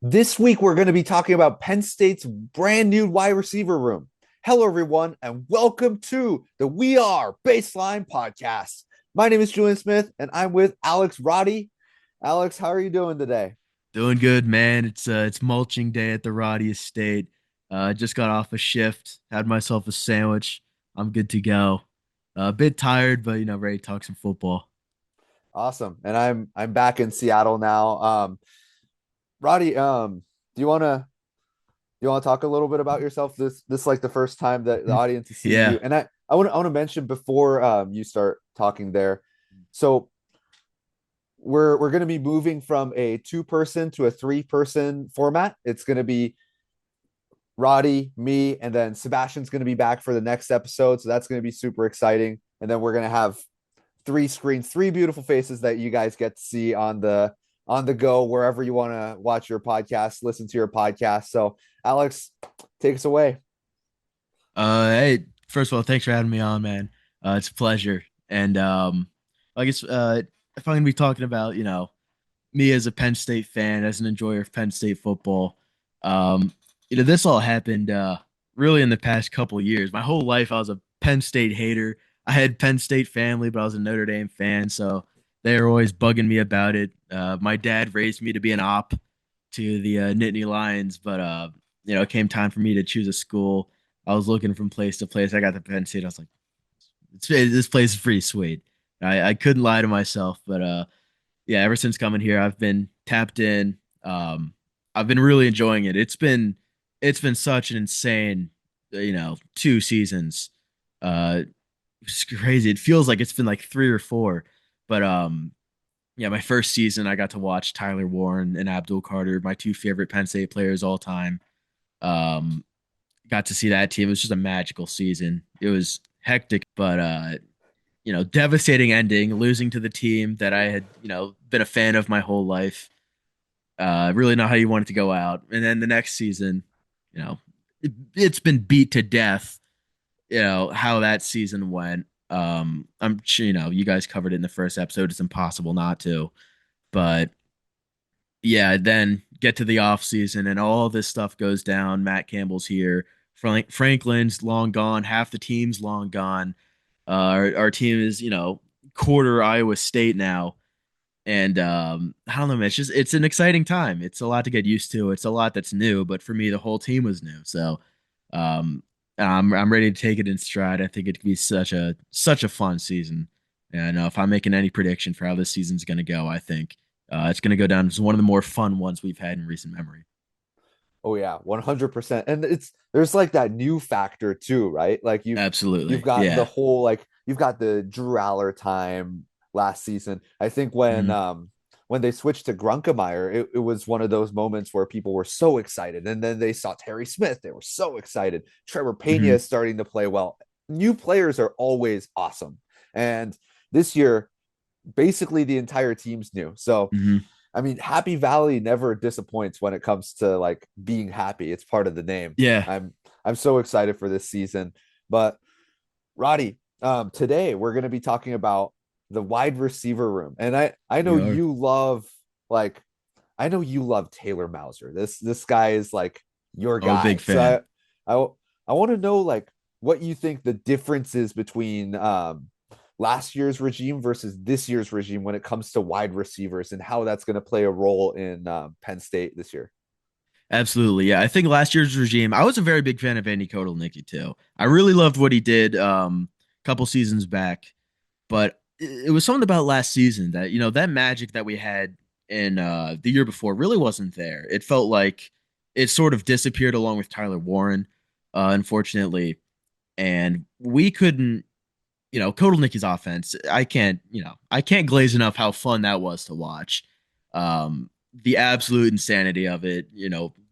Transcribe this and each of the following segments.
This week, we're going to be talking about Penn State's brand new wide receiver room. Hello, everyone, and welcome to the We Are Baseline podcast. My name is Julian Smith, and I'm with Alex Roddy. Alex, how are you doing today? Doing good, man. It's mulching day at the Roddy Estate. Just got off a shift, had myself a sandwich. I'm good to go. A bit tired, but ready to talk some football. Awesome, and I'm back in Seattle now. Roddy, do you want to talk a little bit about yourself? This like the first time that the audience is seeing Yeah. you, and I want to mention before you start talking there. So we're going to be moving from a two-person to a three-person format. It's going to be Roddy, me, and then Sebastian's going to be back for the next episode. So that's going to be super exciting. And then we're going to have three screens, three beautiful faces that you guys get to see on the go wherever you want to watch your podcast, listen to your podcast. So Alex, take us away. Hey, first of all, thanks for having me on, man. It's a pleasure. And I guess if I'm gonna be talking about, me as a Penn State fan, as an enjoyer of Penn State football, um, this all happened really in the past couple of years. My whole life, I was a Penn State hater. I had Penn State family, but I was a Notre Dame fan, so they were always bugging me about it. My dad raised me to be an op to the Nittany Lions, but it came time for me to choose a school. I was looking from place to place. I got to Penn State. I was like, this place is pretty sweet. I couldn't lie to myself, but yeah, ever since coming here, I've been tapped in. I've been really enjoying it. It's been such an insane, 2 seasons. It's crazy. It feels like it's been like three or four, but yeah, my first season, I got to watch Tyler Warren and Abdul Carter, my two favorite Penn State players all time. Um, got to see that team. It was just a magical season. It was hectic, but devastating ending, losing to the team that I had, been a fan of my whole life. Really not how you want it to go out. And then the next season, it's been beat to death. How that season went. I'm sure you guys covered it in the first episode. It's impossible not to. But yeah, then get to the off season and all this stuff goes down. Matt Campbell's here. Franklin's long gone. Half the team's long gone. Our team is, quarter Iowa State now. And I don't know, man. It's an exciting time. It's a lot to get used to. It's a lot that's new, but for me, the whole team was new. So um, I'm ready to take it in stride. I think it could be such a fun season. And if I'm making any prediction for how this season's going to go, I think it's going to go down as one of the more fun ones we've had in recent memory. Oh yeah, 100%. And there's like that new factor too, right? Like you've Absolutely. got the Yeah. whole like you've got the Drew Aller time last season. I think Mhm. when they switched to Grunkemeyer, it was one of those moments where people were so excited. And then they saw Terry Smith, they were so excited. Trevor Pena Mhm. is starting to play well. New players are always awesome. And this year, basically the entire team's new. So Mhm. I mean, Happy Valley never disappoints when it comes to like being happy. It's part of the name. Yeah. I'm so excited for this season. But Roddy, today we're going to be talking about the wide receiver room, and I know We are. you love like I know you love Taylor Mauser. This guy is like your Oh, big guy. fan. So I want to know like what you think the difference is between last year's regime versus this year's regime when it comes to wide receivers and how that's going to play a role in Penn State this year. Absolutely. Yeah. I think last year's regime, I was a very big fan of Andy Kotelnicki too. I really loved what he did a couple seasons back, but it was something about last season that, that magic that we had in the year before really wasn't there. It felt like it sort of disappeared along with Tyler Warren, unfortunately. And we couldn't, Kotelnicki's offense, I can't glaze enough how fun that was to watch. The absolute insanity of it,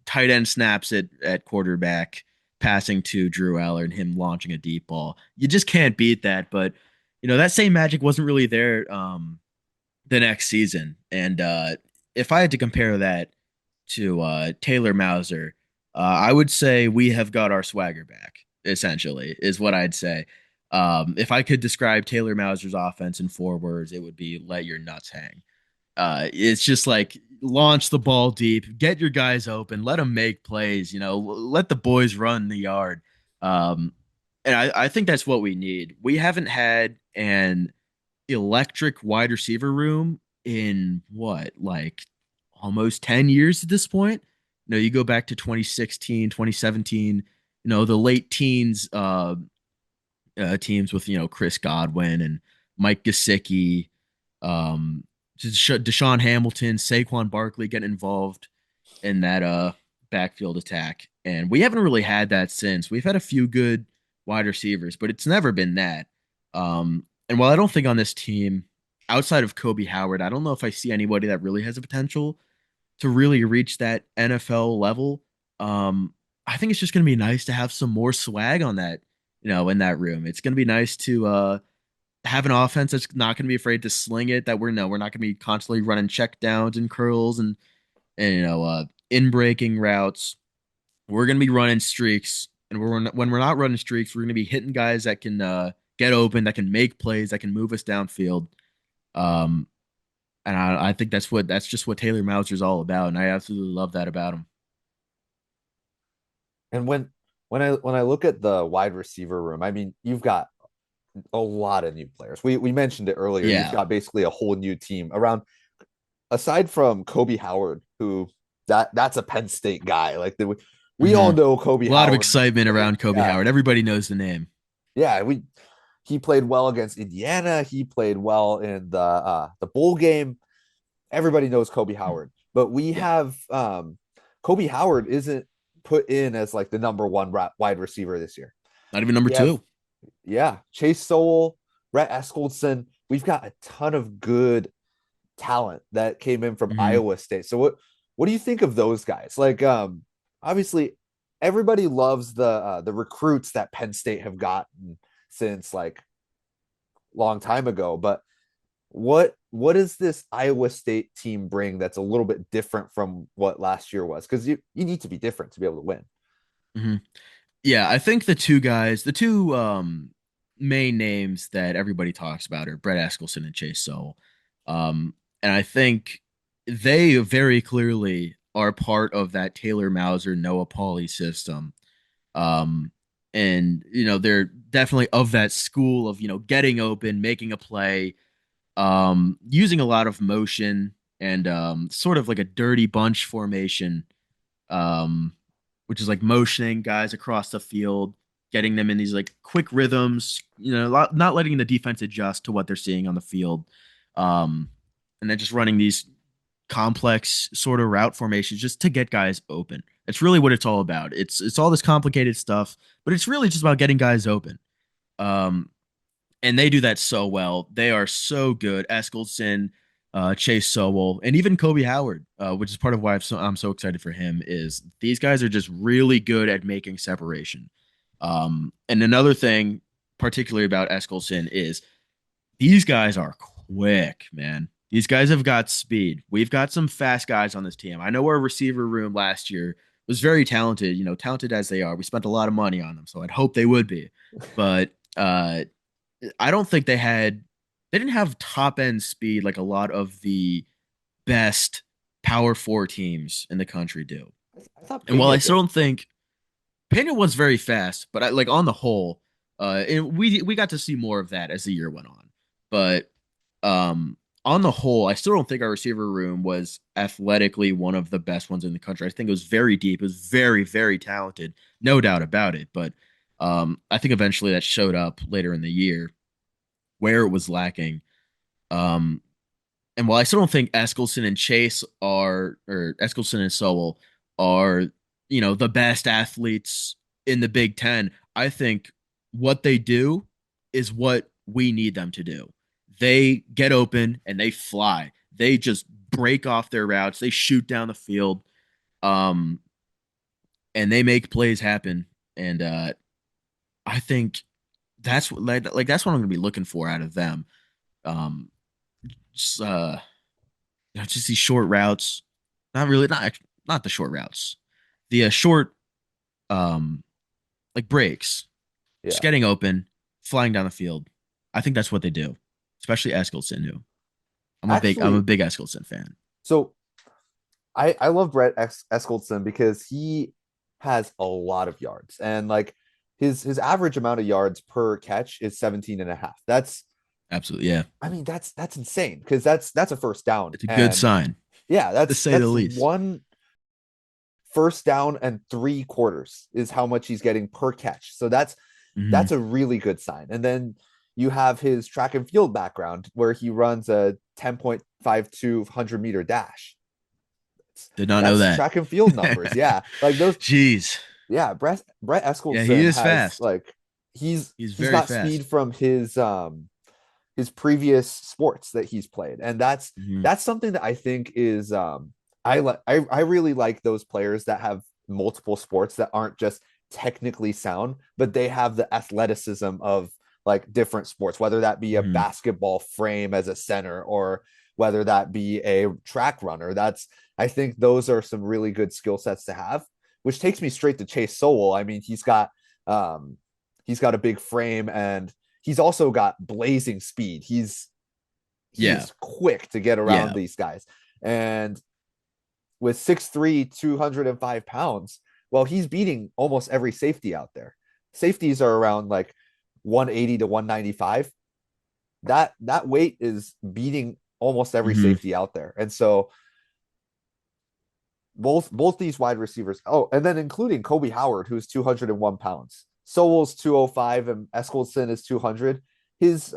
tight end snaps at quarterback, passing to Drew Aller and him launching a deep ball. You just can't beat that. But, that same magic wasn't really there the next season. And if I had to compare that to Taylor Mauser, I would say we have got our swagger back, essentially, is what I'd say. If I could describe Taylor Mauser's offense in 4 words, it would be let your nuts hang. It's just like launch the ball deep, get your guys open, let them make plays. Let the boys run the yard. And I think that's what we need. We haven't had an electric wide receiver room in what, like almost 10 years at this point. You go back to 2016, 2017. The late teens teams with Chris Godwin and Mike Gesicki, um, Deshaun Hamilton, Saquon Barkley getting involved in that backfield attack, and we haven't really had that since. We've had a few good wide receivers, but it's never been that. And while I don't think on this team, outside of Kobe Howard, I don't know if I see anybody that really has a potential to really reach that NFL level. I think it's just going to be nice to have some more swag on that, in that room. It's going to be nice to have an offense that's not going to be afraid to sling it. That we're not going to be constantly running check downs and curls and in breaking routes. We're going to be running streaks, and when we're not running streaks, we're going to be hitting guys that can get open, that can make plays, that can move us downfield. Um, and I think that's just what Taylor Mauser's all about, and I absolutely love that about him. And when I look at the wide receiver room, I mean, you've got a lot of new players. We mentioned it earlier. You've Yeah. got basically a whole new team around, aside from Kobe Howard, who that's a Penn State guy. Like we all Hmm. know Kobe A lot of Howard. We excitement played, around Kobe yeah, Howard. Everybody knows the name. yeah. We He played well against Indiana. He played well in the bowl game. Everybody knows Kobe Mhm. Howard, but we Yeah. have Kobe Howard isn't put in as like the number one wide receiver this year. Not even number We have, two. yeah, Chase Sowell, Rhett Eskelson. We've got a ton of good talent that came in from Hmm. Iowa State. So what do you think of those guys? Like obviously everybody loves the recruits that Penn State have gotten since like long time ago, but what does this Iowa State team bring that's a little bit different from what last year was? Because you need to be different to be able to win. Hmm. Yeah, I think the two main names that everybody talks about are Brett Eskelson and Chase Sowell. And I think they very clearly are part of that Taylor Mauser Noah Pauly system. Um, and they're definitely of that school of getting open, making a play, using a lot of motion and sort of like a dirty bunch formation, um, which is like motioning guys across the field, getting them in these like quick rhythms, not letting the defense adjust to what they're seeing on the field, um, and then just running these complex sort of route formations just to get guys open. It's really what it's all about. It's all this complicated stuff, but it's really just about getting guys open. Um, and they do that so well. They are so good. Eskelson, Chase Sowell, and even Kobe Howard, which is part of why I'm so excited for him. Is these guys are just really good at making separation. And another thing, particularly about Eskelson, is these guys are quick, man. These guys have got speed. We've got some fast guys on this team. I know our receiver room last year was very talented, talented as they are. We spent a lot of money on them, so I'd hope they would be. But I don't think they didn't have top end speed like a lot of the best power four teams in the country do. I thought And while I Pena still did. don't think Penn was very fast, but like on the whole, and we got to see more of that as the year went on. But um, on the whole, I still don't think our receiver room was athletically one of the best ones in the country. I think it was very deep. It was very, very talented, no doubt about it. But I think eventually that showed up later in the year where it was lacking. Um, and while I still don't think Eskelson and Chase or Eskelson and Sowell are, the best athletes in the Big Ten, I think what they do is what we need them to do. They get open and they fly. They just break off their routes. They shoot down the field, um, and they make plays happen. And I think that's what like that's what I'm going to be looking for out of them. Um, just, just these short routes. Not really, not the short routes. The short, um, like breaks, just Yeah. getting open, flying down the field. I think that's what they do, especially Eskelson, who. I'm a Actually, big Eskelson fan. so I love Eskelson because he has a lot of yards, and like his average amount of yards per catch is 17 and a half. That's Absolutely, yeah. I mean that's insane because that's a first down. It's a good And sign, yeah, to say the that's least. one first down and 3/4 is how much he's getting per catch. So Hmm. that's a really good sign. And then you have his track and field background where he runs a 10.52 100-meter dash. Did not know That's that. track and field numbers. Yeah. Like those. Jeez. Yeah. Brett Yeah, he Eskelson is has fast. like, He's he's very got fast. speed from his previous sports that he's played. And Hmm. that's something that I think is I really like those players that have multiple sports that aren't just technically sound, but they have the athleticism of like different sports, whether that be a Hmm. basketball frame as a center or whether that be a track runner. That's I think those are some really good skill sets to have, which takes me straight to Chase Sowell. I mean, um he's got a big frame and he's also got blazing speed. He Yeah, is quick to get around yeah. these guys. And with 6'3", 205 pounds, well, he's beating almost every safety out there. Safeties are around like 180 to 195. That weight is beating almost every Hmm. safety out there. And so both these wide receivers, oh, and then including Kobe Howard, who's 201 pounds. Sowell's 205 and Eskelson is 200. His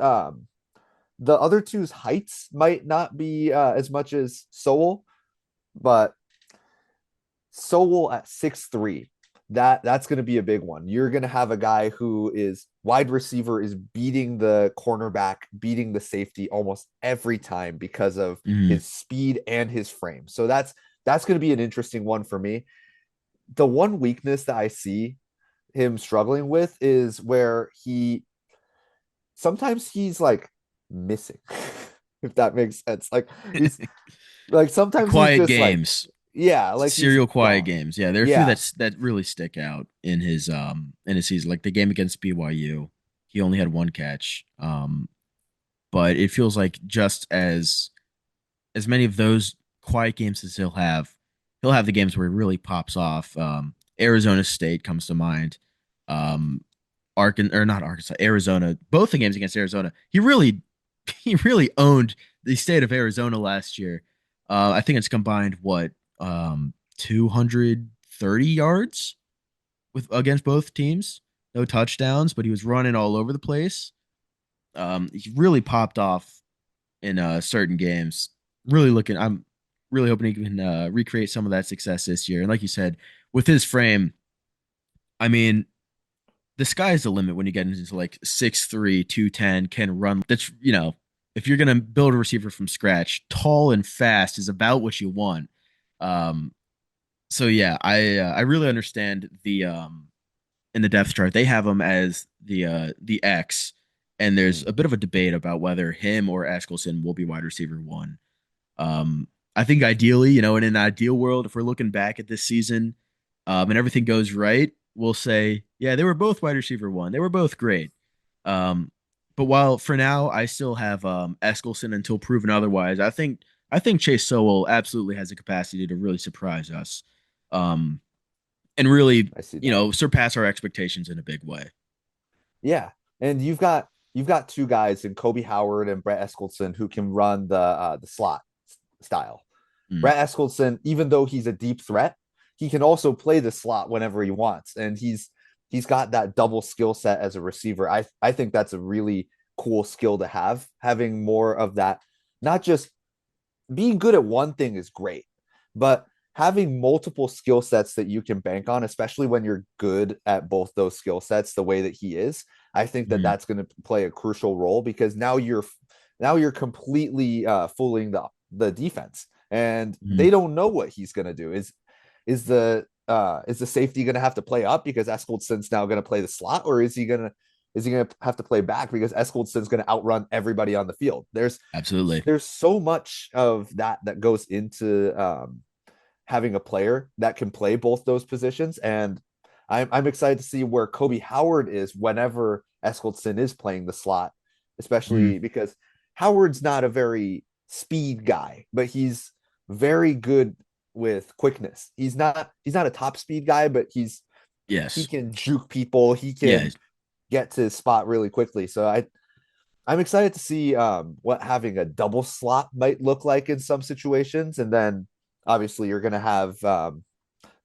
the other two's heights might not be as much as Sowell, but Sowell at 6'3", that's going to be a big one. You're going to have a guy who is wide receiver is beating the cornerback, beating the safety almost every time because of Hmm. his speed and his frame. So that's going to be an interesting one for me. The one weakness that I see him struggling with is where he sometimes he's like missing, if that makes sense. Like he's like The sometimes he's quiet just like, games, yeah, like he's serial quiet gone. games. Yeah, there are a few Yeah. that really stick out in his season. Like the game against BYU, he only had one catch. But it feels like just as many of those quiet games as he'll have the games where he really pops off. Arizona State comes to mind. Um, or not Arkansas, Arizona. Both the games against Arizona, he really owned the state of Arizona last year. I think it's combined what 230 yards with against both teams. No touchdowns, but he was running all over the place. He really popped off in certain games. I'm really hoping he can recreate some of that success this year. And like you said, with his frame, I mean, the sky's the limit when you get into like 6'3", 210, can run. That's, if you're going to build a receiver from scratch, tall and fast is about what you want. Um, so yeah, I really understand in the depth chart, they have him as the X, and there's Mm. a bit of a debate about whether him or Eskelson will be wide receiver one. I think ideally, in an ideal world, if we're looking back at this season, and everything goes right, we'll say, yeah, they were both wide receiver one. They were both great. Um, but while for now I still have Eskelson until proven otherwise, I think Chase Sowell absolutely has the capacity to really surprise us, um, and really, I see that. surpass our expectations in a big way. Yeah. And you've got two guys in Kobe Howard and Brett Eskelson who can run the slot style. Mm, Brett Eskelson, even though he's a deep threat, he can also play the slot whenever he wants. And he's got that double skill set as a receiver. I think that's a really cool skill to have, having more of that, not just being good at one thing is great, but having multiple skill sets that you can bank on, especially when you're good at both those skill sets, the way that he is, I think that mm, that's going to play a crucial role because now you're completely fooling the defense, and mm. they don't know what he's going to do. Is the safety going to have to play up because Eskeldson's now going to play the slot, or is he going to have to play back because Eskeldson's going to outrun everybody on the field? Absolutely. There's so much of that goes into having a player that can play both those positions, and I'm excited to see where Kobe Howard is whenever Eskelson is playing the slot, Mm, especially because Howard's not a very speed guy, but he's very good with quickness. He's not a top speed guy, but he Yes. can juke people. He Yeah. can get to his spot really quickly. So I'm excited to see what having a double slot might look like in some situations, and then obviously you're going to have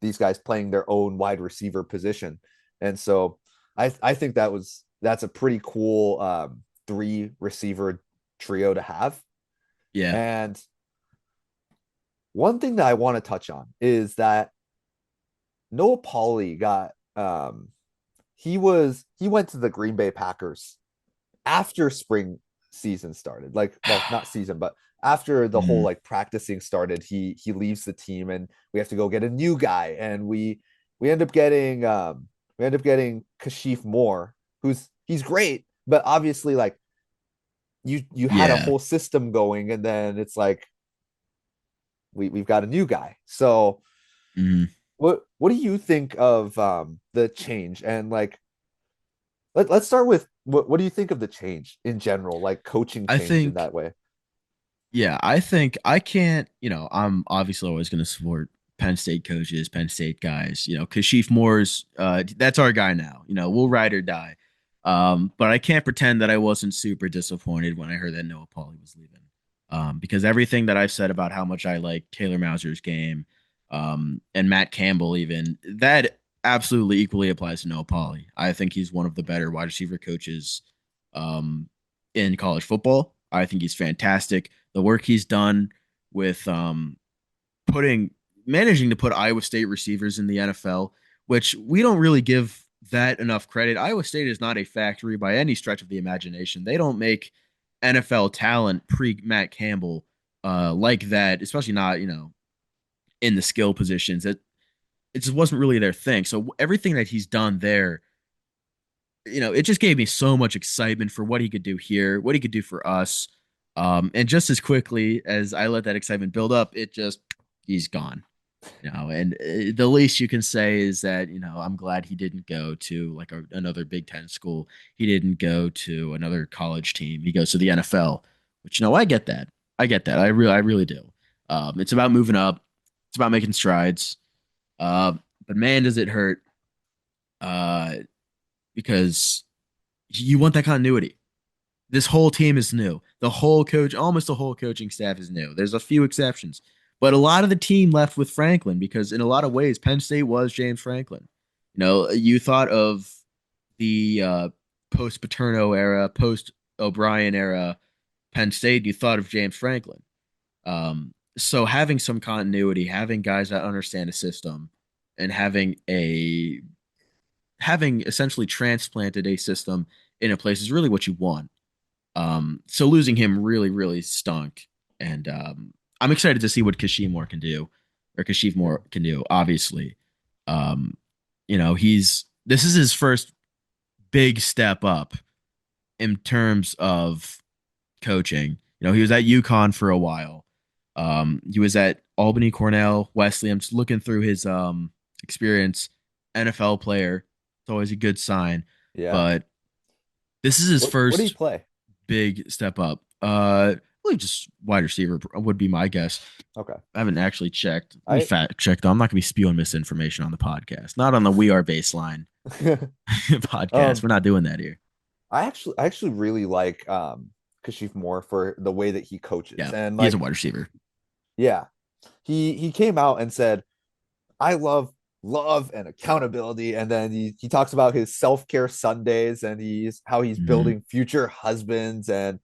these guys playing their own wide receiver position, and so I think that's a pretty cool three receiver trio to have. Yeah. And one thing that I want to touch on is that Noah Pauly got he went to the Green Bay Packers after spring season started. Like, well, not season, but after the whole Mhm. like practicing started, he leaves the team and we have to go get a new guy. And we end up getting Kashif Moore, he's great, but obviously like you had a Yeah. whole system going and then it's like we've got a new guy. So Mhm. what do you think of the change and like let's start with what do you think of the change in general, like coaching I change in think that way? Yeah, I think I can't, I'm obviously always going to support Penn State coaches, Penn State guys. Kashif Moore's, that's our guy now. We'll ride or die. But I can't pretend that I wasn't super disappointed when I heard that Noah Pauly was leaving. Because everything that I've said about how much I like Taylor Mauser's game, and Matt Campbell, even that absolutely equally applies to Noah Pauly. I think he's one of the better wide receiver coaches, um, in college football. I think he's fantastic. The work he's done with putting managing to put Iowa State receivers in the NFL, which we don't really give that enough credit. Iowa State is not a factory by any stretch of the imagination. They don't make NFL talent pre Matt Campbell like that, especially not, in the skill positions. It just wasn't really their thing. So everything that he's done there, it just gave me so much excitement for what he could do here, what he could do for us. And just as quickly as I let that excitement build up, he's gone. And the least you can say is that, I'm glad he didn't go to like another Big Ten school. He didn't go to another college team. He goes to the NFL, which, I get that. I get that. I really do. It's about moving up. It's about making strides. But man, does it hurt. Uh, because you want that continuity. This whole team is new. Almost the whole coaching staff is new. There's a few exceptions, but a lot of the team left with Franklin because, in a lot of ways, Penn State was James Franklin. You thought of the post Paterno era, post O'Brien era Penn State, you thought of James Franklin. So having some continuity, having guys that understand the system, and having essentially transplanted a system in a place is really what you want. So losing him really, really stunk. And I'm excited to see what Kashif Yeah. Moore can do, obviously. Um, this is his first big step up in terms of coaching. He was at UConn for a while. He was at Albany, Cornell, Wesley. I'm just looking through his experience. NFL player. It's always a good sign. Yeah. But this is his What do you first play? big step up. Really just wide receiver would be my guess. Okay. I haven't actually checked. Let me I fact check though. I'm not gonna be spewing misinformation on the podcast. Not on the We Are Baseline podcast. um We're not doing that here. I actually really like Kashif Moore for the way that he coaches. Yeah, And he is a like wide receiver. yeah, he came out and said, I love and accountability. And then he talks about his self-care Sundays and he's Hmm. building future husbands and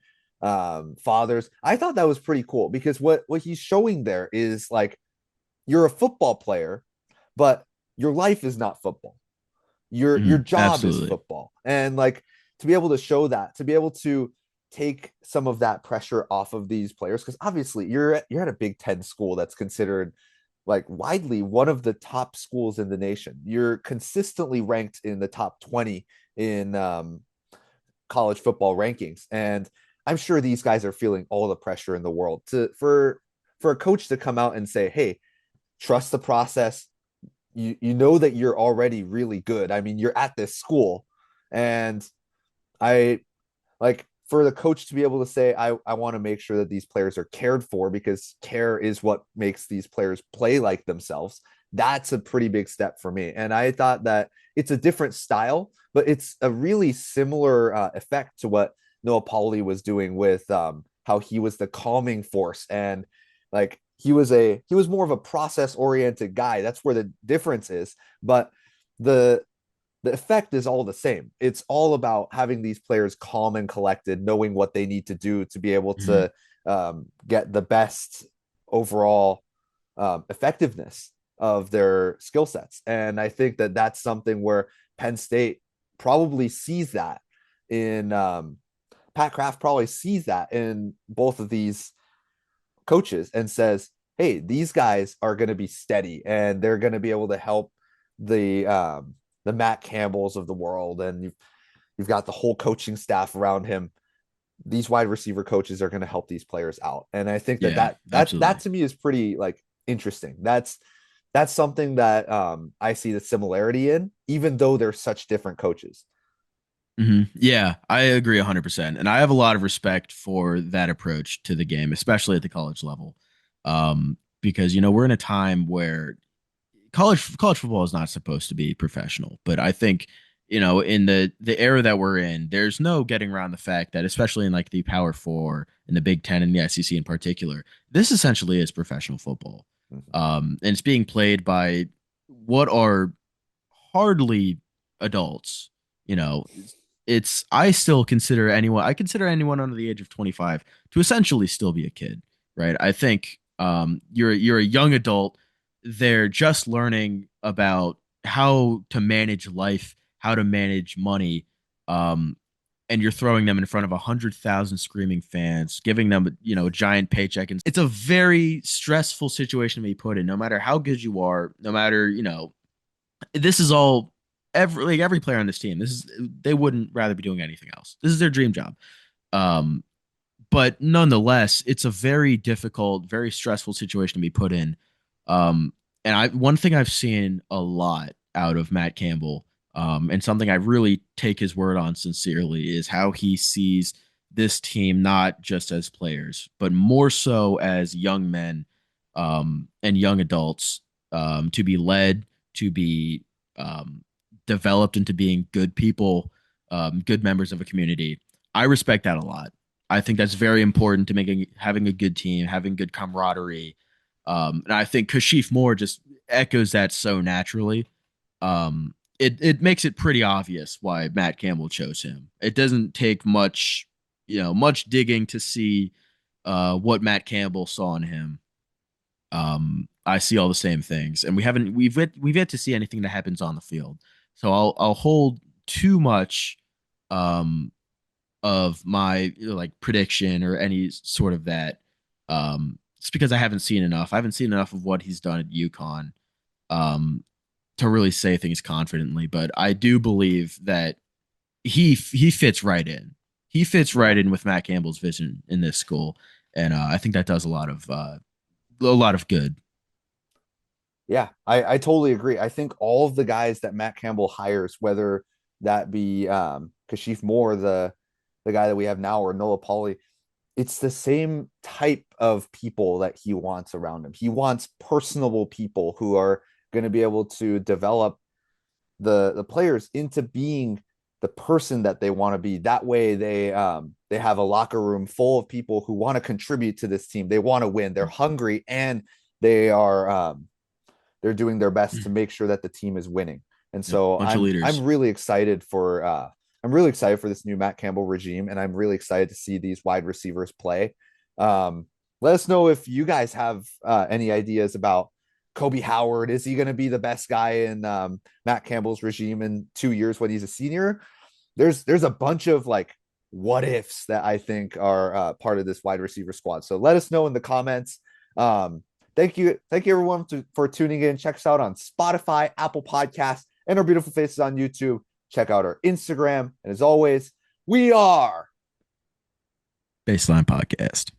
fathers. I thought that was pretty cool because what he's showing there is like you're a football player, but your life is not football. Your job is Absolutely. football. And like to be able to show that, to be able to take some of that pressure off of these players, because obviously you're at a Big Ten school that's considered like widely one of the top schools in the nation. You're consistently ranked in the top 20 in college football rankings. And I'm sure these guys are feeling all the pressure in the world to for a coach to come out and say, hey, trust the process. You know that you're already really good. I mean, you're at this school. And I like for the coach to be able to say, I want to make sure that these players are cared for because care is what makes these players play like themselves. That's a pretty big step for me. And I thought that it's a different style, but it's a really similar effect to what Noah Pauli was doing with how he was the calming force and like he was more of a process oriented guy. That's where the difference is. But the the effect is all the same. It's all about having these players calm and collected, knowing what they need to do to be able Mhm. to get the best overall effectiveness of their skill sets. And I think that that's something where Penn State probably sees that in Pat Kraft probably sees that in both of these coaches and says, "Hey, these guys are going to be steady and they're going to be able to help the Matt Campbells of the world, and you've got the whole coaching staff around him. These wide receiver coaches are going to help these players out." And I think that Yeah, that absolutely. to me is pretty like interesting. That's something that I see the similarity in, even though they're such different coaches. Yeah, I agree 100%. And I have a lot of respect for that approach to the game, especially at the college level. Because, we're in a time where college football is not supposed to be professional, but I think, in the era that we're in, there's no getting around the fact that, especially in like the Power Four and the Big Ten and the SEC in particular, this essentially is professional football. Mhm. And it's being played by what are hardly adults. You know, it's I consider anyone under the age of 25 to essentially still be a kid, right? I think you're a young adult. They're just learning about how to manage life, how to manage money, and you're throwing them in front of 100,000 screaming fans, giving them a giant paycheck, and it's a very stressful situation to be put in. No matter how good you are, no matter this is all every player on this team. This is they wouldn't rather be doing anything else. This is their dream job. Um, but nonetheless, it's a very difficult, very stressful situation to be put in. Um, and one thing I've seen a lot out of Matt Campbell, and something I really take his word on sincerely, is how he sees this team not just as players, but more so as young men and young adults to be led, to be um, developed into being good people, good members of a community. I respect that a lot. I think that's very important to having a good team, having good camaraderie. And I think Kashif Moore just echoes that so naturally. It makes it pretty obvious why Matt Campbell chose him. It doesn't take much digging to see what Matt Campbell saw in him. I see all the same things, and we've yet to see anything that happens on the field. So I'll hold too much um of my like prediction or any sort of that. It's because I haven't seen enough. I haven't seen enough of what he's done at UConn um, to really say things confidently. But I do believe that he fits right in. He fits right Yeah. in with Matt Campbell's vision in this school, and I think that does a lot of good. Yeah, I totally agree. I think all of the guys that Matt Campbell hires, whether that be Kashif Moore, the guy that we have now, or Noah Pauli, it's the same type of people that he wants around him. He wants personable people who are going to be able to develop the players into being the person that they want to be. That way they have a locker room full of people who want to contribute to this team. They want to win. They're hungry and they are they're doing their best to make sure that the team is winning. And Yep, so bunch of I'm leaders. really excited for this new Matt Campbell regime, and I'm really excited to see these wide receivers play. Um, Let us know if you guys have any ideas about Kobe Howard. Is he going to be the best guy in Matt Campbell's regime in 2 years when he's a senior? There's a bunch of like what ifs that I think are part of this wide receiver squad. So let us know in the comments. Um, thank you everyone for tuning in. Check us out on Spotify, Apple Podcasts, and our beautiful faces on YouTube. Check out our Instagram. And as always, we are Baseline podcast.